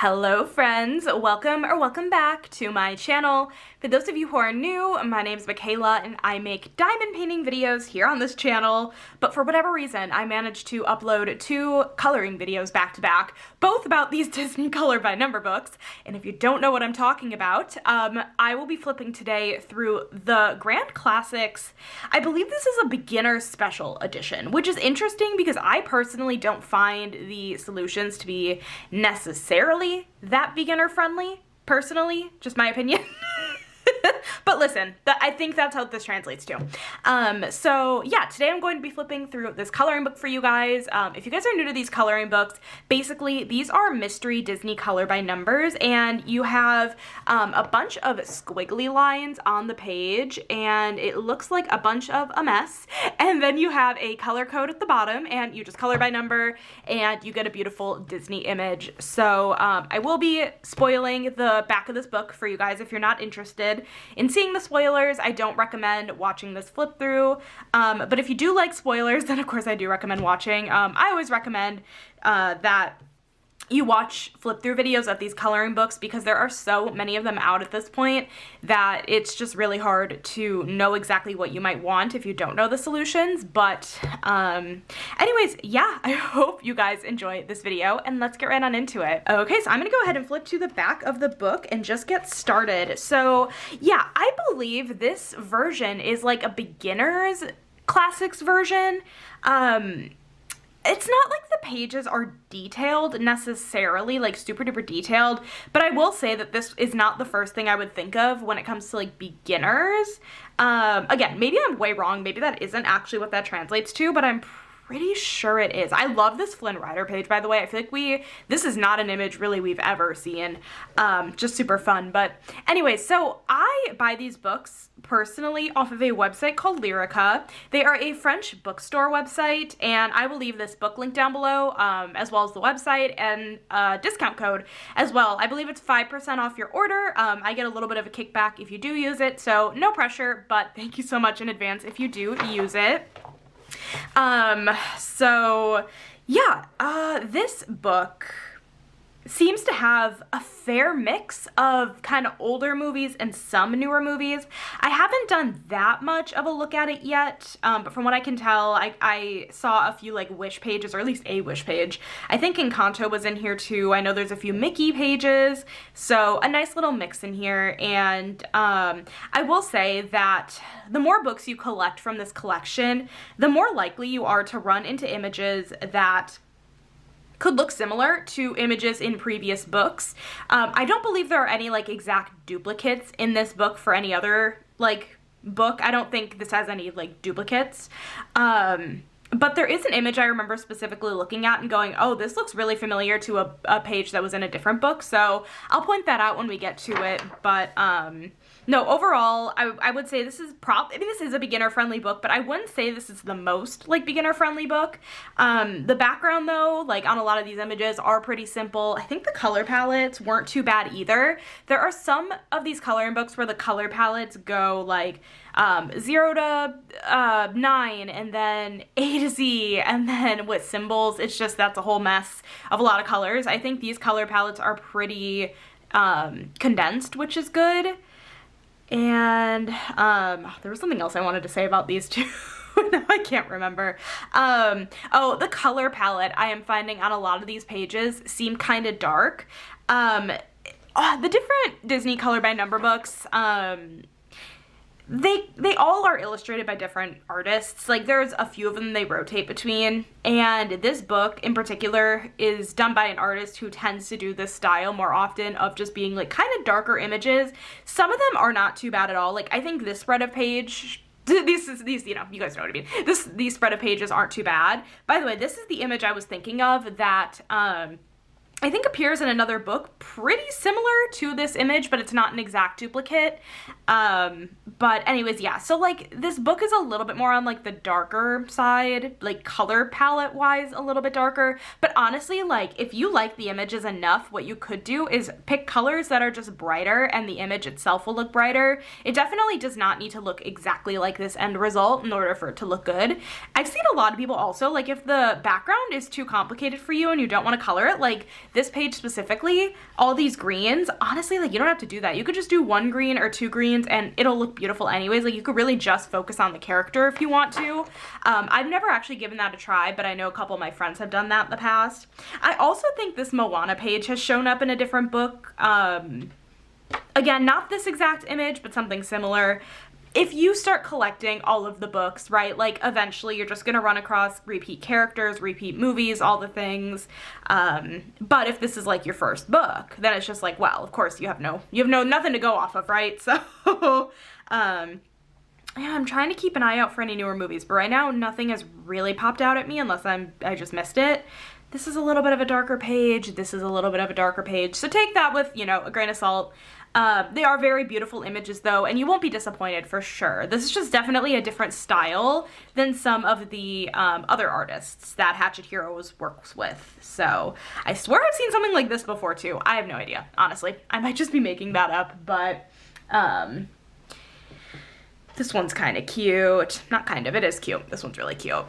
Hello friends, welcome back to my channel. For those of you who are new, my name is Michaela and I make diamond painting videos here on this channel, but for whatever reason I managed to upload 2 coloring videos back to back, both about these Disney color by number books, and if you don't know what I'm talking about, I will be flipping today through the Grand Classics. I believe this is a beginner special edition, which is interesting because I personally don't find the solutions to be necessarily that beginner friendly, personally, just my opinion. But listen, I think that's how this translates to. So yeah, today I'm going to be flipping through this coloring book for you guys. If you guys are new to these coloring books, basically these are mystery Disney color by numbers, and you have a bunch of squiggly lines on the page, and it looks like a bunch of a mess. And then you have a color code at the bottom, and you just color by number, and you get a beautiful Disney image. So I will be spoiling the back of this book for you guys if you're not interested in seeing the spoilers. I don't recommend watching this flip through, but if you do like spoilers, then of course I do recommend watching. I always recommend that you watch flip through videos of these coloring books because there are so many of them out at this point that it's just really hard to know exactly what you might want if you don't know the solutions. But anyways, yeah, I hope you guys enjoy this video and let's get right on into it. Okay, so I'm gonna go ahead and flip to the back of the book and just get started. So yeah, I believe this version is like a beginner's classics version. It's not like the pages are detailed necessarily, like super duper detailed, but I will say that this is not the first thing I would think of when it comes to like beginners. Again, maybe I'm way wrong, maybe that isn't actually what that translates to, but I'm pretty sure it is. I love this Flynn Rider page, by the way. I feel like this is not an image really we've ever seen. Just super fun. But anyways, so I buy these books personally off of a website called Lyrica. They are a French bookstore website, and I will leave this book link down below, as well as the website and a discount code as well. I believe it's 5% off your order. I get a little bit of a kickback if you do use it, so no pressure, but thank you so much in advance if you do use it. So yeah, this book seems to have a fair mix of kind of older movies and some newer movies. I haven't done that much of a look at it yet, but from what I can tell, I saw a few like Wish pages, or at least a Wish page. I think Encanto was in here too. I know there's a few Mickey pages, so a nice little mix in here. And I will say that the more books you collect from this collection, the more likely you are to run into images that could look similar to images in previous books. I don't believe there are any like exact duplicates in this book for any other like book. I don't think this has any like duplicates. But there is an image I remember specifically looking at and going, oh, this looks really familiar to a page that was in a different book. So I'll point that out when we get to it. But no, overall, I would say this is this is a beginner-friendly book, but I wouldn't say this is the most, like, beginner-friendly book. The background, though, like, on a lot of these images are pretty simple. I think the color palettes weren't too bad either. There are some of these coloring books where the color palettes go, like, 0 to 9, and then A to Z, and then with symbols, it's just, that's a whole mess of a lot of colors. I think these color palettes are pretty condensed, which is good. And there was something else I wanted to say about these two. No, I can't remember. Oh, the color palette I am finding on a lot of these pages seem kind of dark. The different Disney color by number books, they all are illustrated by different artists. Like, there's a few of them they rotate between, and this book in particular is done by an artist who tends to do this style more often of just being like kind of darker images. Some of them are not too bad at all. Like, I think this spread of page, these, you know, you guys know what I mean. These spread of pages aren't too bad. By the way, this is the image I was thinking of that, I think appears in another book pretty similar to this image, but it's not an exact duplicate. But anyways, yeah, so like this book is a little bit more on like the darker side, like color palette wise a little bit darker, but honestly, like if you like the images enough, what you could do is pick colors that are just brighter and the image itself will look brighter. It definitely does not need to look exactly like this end result in order for it to look good. I've seen a lot of people also, like if the background is too complicated for you and you don't want to color it, like this page specifically, all these greens, honestly, like, you don't have to do that. You could just do 1 green or 2 greens and it'll look beautiful anyways. Like, you could really just focus on the character if you want to. I've never actually given that a try, but I know a couple of my friends have done that in the past. I also think this Moana page has shown up in a different book. Again, not this exact image, but something similar. If you start collecting all of the books, right, like, eventually you're just gonna run across repeat characters, repeat movies, all the things. But if this is like your first book, then it's just like, well, of course you have nothing to go off of, right? So, yeah, I'm trying to keep an eye out for any newer movies, but right now nothing has really popped out at me unless I just missed it. This is a little bit of a darker page. This is a little bit of a darker page. So take that with, you know, a grain of salt. They are very beautiful images though, and you won't be disappointed for sure. This is just definitely a different style than some of the other artists that Hatchet Heroes works with. So I swear I've seen something like this before too. I have no idea, honestly. I might just be making that up, but this one's kind of cute. Not kind of, it is cute. This one's really cute.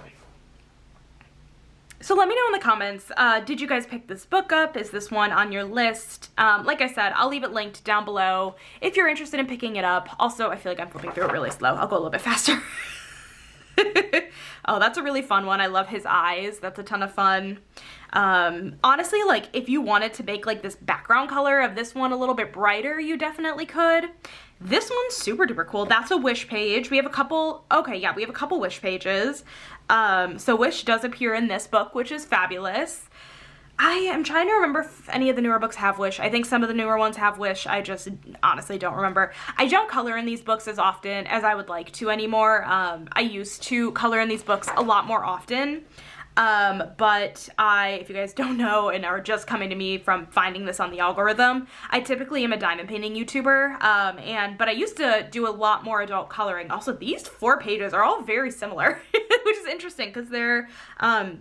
So let me know in the comments, did you guys pick this book up? Is this one on your list? Like I said, I'll leave it linked down below if you're interested in picking it up. Also, I feel like I'm flipping through it really slow. I'll go a little bit faster. Oh, that's a really fun one. I love his eyes. That's a ton of fun. Honestly, like, if you wanted to make like this background color of this one a little bit brighter, you definitely could. This one's super duper cool. That's a Wish page. We have a couple, okay, yeah, we have a couple Wish pages. So Wish does appear in this book, which is fabulous. I am trying to remember if any of the newer books have Wish. I think some of the newer ones have Wish. I just honestly don't remember. I don't color in these books as often as I would like to anymore. I used to color in these books a lot more often. But if you guys don't know and are just coming to me from finding this on the algorithm, I typically am a diamond painting YouTuber, but I used to do a lot more adult coloring. Also, these 4 pages are all very similar, which is interesting because they're,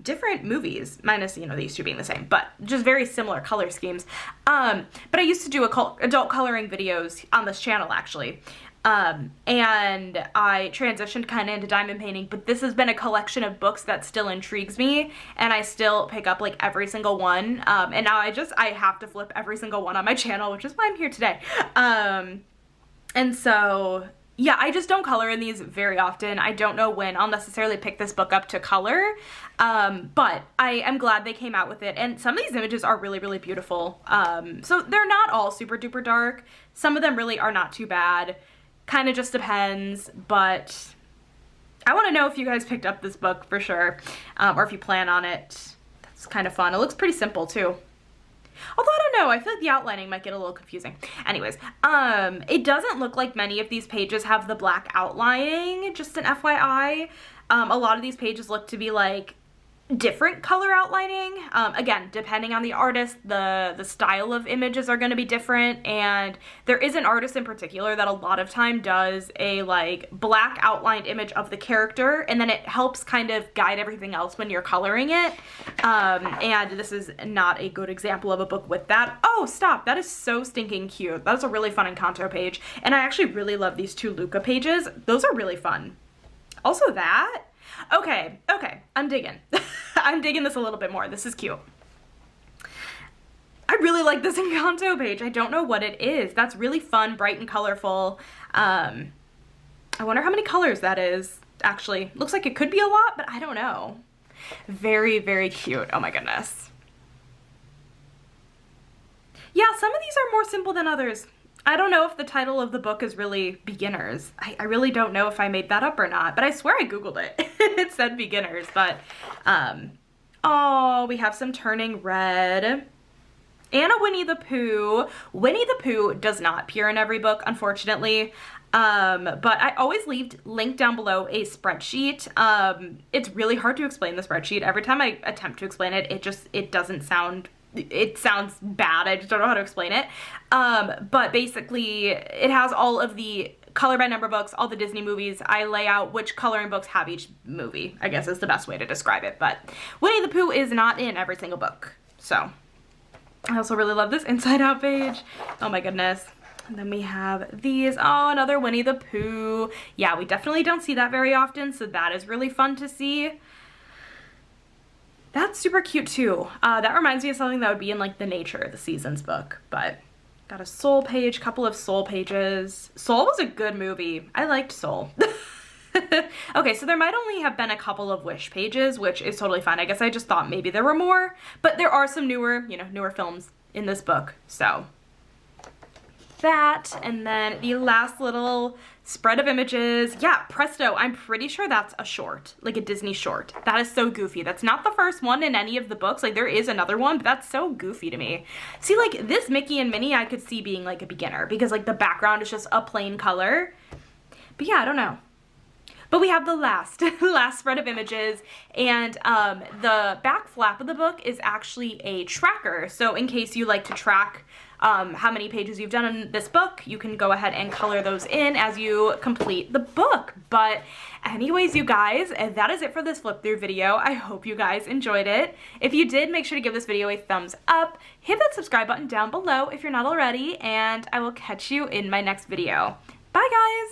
different movies, minus, you know, these 2 being the same, but just very similar color schemes. But I used to do adult coloring videos on this channel, actually. And I transitioned kind of into diamond painting, but this has been a collection of books that still intrigues me, and I still pick up like every single one, and now I have to flip every single one on my channel, which is why I'm here today. And so, yeah, I just don't color in these very often. I don't know when I'll necessarily pick this book up to color, but I am glad they came out with it, and some of these images are really, really beautiful. So they're not all super duper dark. Some of them really are not too bad. Kind of just depends, but I want to know if you guys picked up this book for sure, or if you plan on it. That's kind of fun. It looks pretty simple too. Although I don't know, I feel like the outlining might get a little confusing. Anyways, it doesn't look like many of these pages have the black outlining, just an FYI. A lot of these pages look to be like different color outlining. Again, depending on the artist, the style of images are going to be different, and there is an artist in particular that a lot of time does a like black outlined image of the character, and then it helps kind of guide everything else when you're coloring it. And this is not a good example of a book with that. Oh, stop! That is so stinking cute. That is a really fun Encanto page, and I actually really love these 2 Luca pages. Those are really fun. Also that. Okay, I'm digging. I'm digging this a little bit more. This is cute. I really like this Encanto page. I don't know what it is. That's really fun, bright and colorful. I wonder how many colors that is, actually. Looks like it could be a lot, but I don't know. Very, very cute. Oh my goodness. Yeah, some of these are more simple than others. I don't know if the title of the book is really Beginners. I really don't know if I made that up or not, but I swear I Googled it. It said Beginners, but, oh, we have some Turning Red. And a Winnie the Pooh. Winnie the Pooh does not appear in every book, unfortunately. But I always link down below a spreadsheet. It's really hard to explain the spreadsheet. Every time I attempt to explain it, it doesn't sound, it sounds bad. I just don't know how to explain it. But basically it has all of the color by number books, all the Disney movies. I lay out which coloring books have each movie, I guess is the best way to describe it. But Winnie the Pooh is not in every single book. So I also really love this Inside Out page. Oh my goodness. And then we have these. Oh, another Winnie the Pooh. Yeah, we definitely don't see that very often, so that is really fun to see. That's that's super cute too. That reminds me of something that would be in like the Nature of the Seasons book, but got a Soul page, couple of Soul pages. Soul was a good movie. I liked Soul. Okay, so there might only have been a couple of Wish pages, which is totally fine. I guess I just thought maybe there were more, but there are some newer, you know, newer films in this book, so that, and then the last little spread of images. Yeah, presto, I'm pretty sure that's a short, like a Disney short. That is so goofy. That's not the first one in any of the books. Like, there is another one, but that's so goofy to me. See, like, this Mickey and Minnie I could see being like a beginner because like the background is just a plain color. But yeah, I don't know. But we have the last spread of images, and the back flap of the book is actually a tracker. So in case you like to track how many pages you've done in this book, you can go ahead and color those in as you complete the book. But anyways, you guys, that is it for this flip through video. I hope you guys enjoyed it. If you did, make sure to give this video a thumbs up, hit that subscribe button down below if you're not already, and I will catch you in my next video. Bye guys!